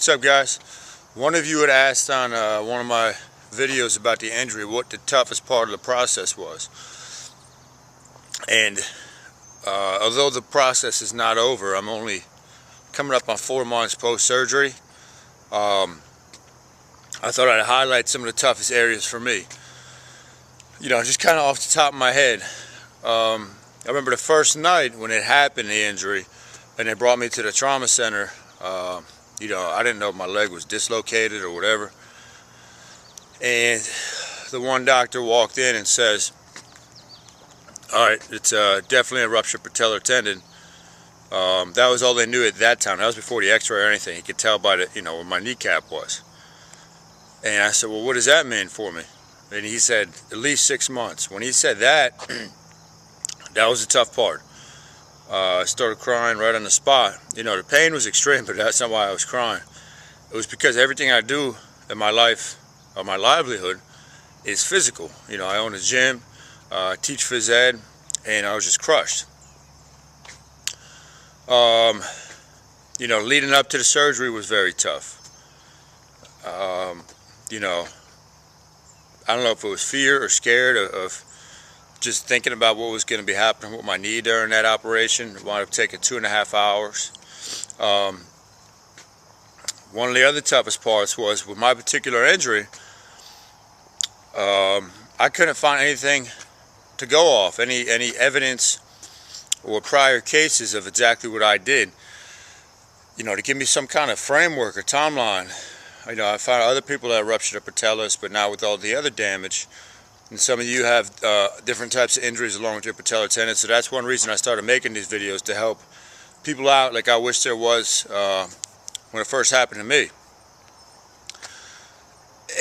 What's up, guys? One of you had asked on one of my videos about the injury what the toughest part of the process was. And although the process is not over, I'm only coming up on 4 months post-surgery. I thought I'd highlight some of the toughest areas for me. You know, just kind of off the top of my head. I remember the first night when it happened, the injury, and they brought me to the trauma center. You know, I didn't know if my leg was dislocated or whatever. And the one doctor walked in and says, all right, it's definitely a ruptured patellar tendon. That was all they knew at that time. That was before the x-ray or anything. He could tell by the, you know, where my kneecap was. And I said, well, what does that mean for me? And he said, at least 6 months. When he said that, that was the tough part. I started crying right on the spot. You know, the pain was extreme, but that's not why I was crying. It was because everything I do in my life, or my livelihood, is physical. You know, I own a gym, teach phys ed, and I was just crushed. You know, leading up to the surgery was very tough. You know, I don't know if it was fear or scared of just thinking about what was going to be happening with my knee during that operation. It wound up taking 2.5 hours. One of the other toughest parts was with my particular injury, I couldn't find anything to go off, any evidence or prior cases of exactly what I did, you know, to give me some kind of framework or timeline. You know, I found other people that ruptured their patellas, but now with all the other damage, and some of you have different types of injuries along with your patellar tendon, so that's one reason I started making these videos, to help people out like I wish there was when it first happened to me.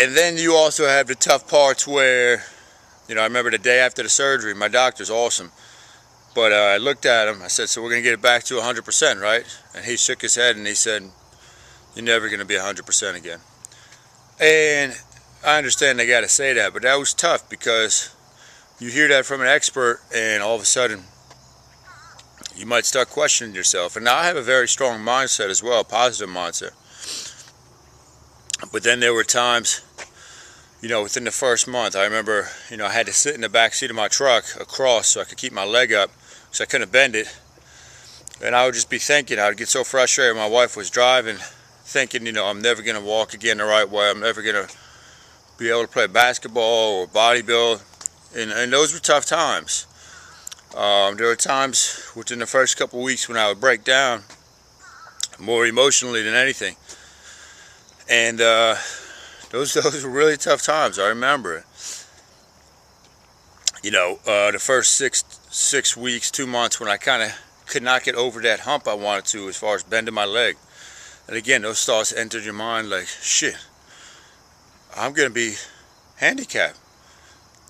And then you also have the tough parts where, you know, I remember the day after the surgery, my doctor's awesome, but I looked at him, I said, so we're going to get it back to 100%, right? And he shook his head and he said, you're never going to be 100% again. And I understand they got to say that, but that was tough because you hear that from an expert and all of a sudden you might start questioning yourself. And now I have a very strong mindset as well, a positive mindset. But then there were times, you know, within the first month, I remember, you know, I had to sit in the back seat of my truck across so I could keep my leg up because I couldn't bend it. And I would just be thinking, I would get so frustrated. My wife was driving, thinking, you know, I'm never going to walk again the right way. I'm never going to be able to play basketball or bodybuild. And those were tough times. There were times within the first couple of weeks when I would break down, more emotionally than anything. And those were really tough times. I remember it. You know, the first six weeks, 2 months, when I kind of could not get over that hump I wanted to as far as bending my leg. And again, those thoughts entered your mind like, shit, I'm going to be handicapped.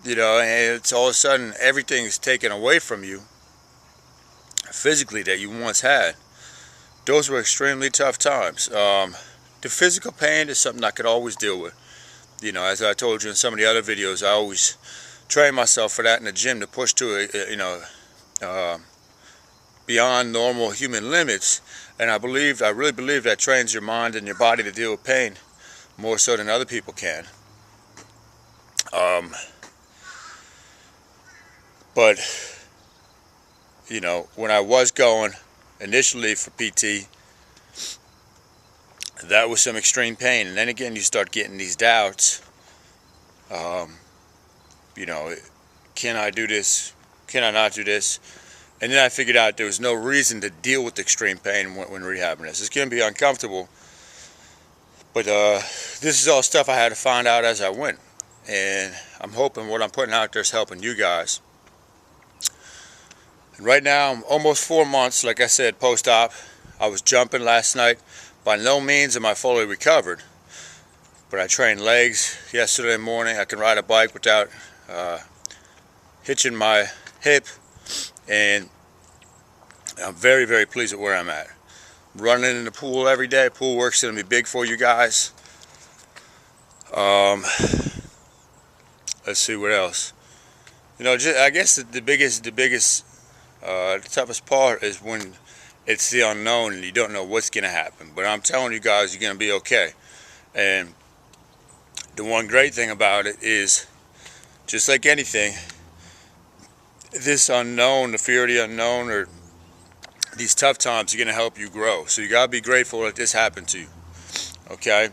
You know, and it's all of a sudden everything's taken away from you physically that you once had. Those were extremely tough times. The physical pain is something I could always deal with. You know, as I told you in some of the other videos, I always train myself for that in the gym, to push to you know, beyond normal human limits. And I really believe that trains your mind and your body to deal with pain more so than other people can. But, you know, when I was going initially for PT, that was some extreme pain. And then again, you start getting these doubts. You know, can I do this? Can I not do this? And then I figured out there was no reason to deal with extreme pain when rehabbing this. It's going to be uncomfortable. But this is all stuff I had to find out as I went. And I'm hoping what I'm putting out there is helping you guys. And right now, I'm almost 4 months, like I said, post-op. I was jumping last night. By no means am I fully recovered. But I trained legs yesterday morning. I can ride a bike without hitching my hip. And I'm very, very pleased with where I'm at. I'm running in the pool every day. Pool work's going to be big for you guys. Let's see what else. You know, I guess the biggest, the toughest part is when it's the unknown and you don't know what's going to happen. But I'm telling you guys, you're going to be okay. And the one great thing about it is, just like anything, this unknown, the fear of the unknown, or these tough times are going to help you grow. So you got to be grateful that this happened to you. Okay?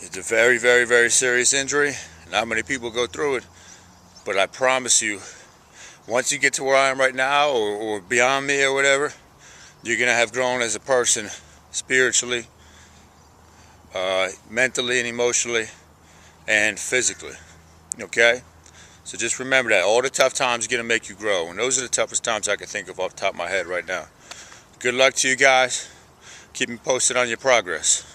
It's a very, very, very serious injury. Not many people go through it. But I promise you, once you get to where I am right now, or beyond me or whatever, you're going to have grown as a person, spiritually, mentally and emotionally, and physically. Okay? So just remember that. All the tough times are going to make you grow. And those are the toughest times I can think of off the top of my head right now. Good luck to you guys. Keep me posted on your progress.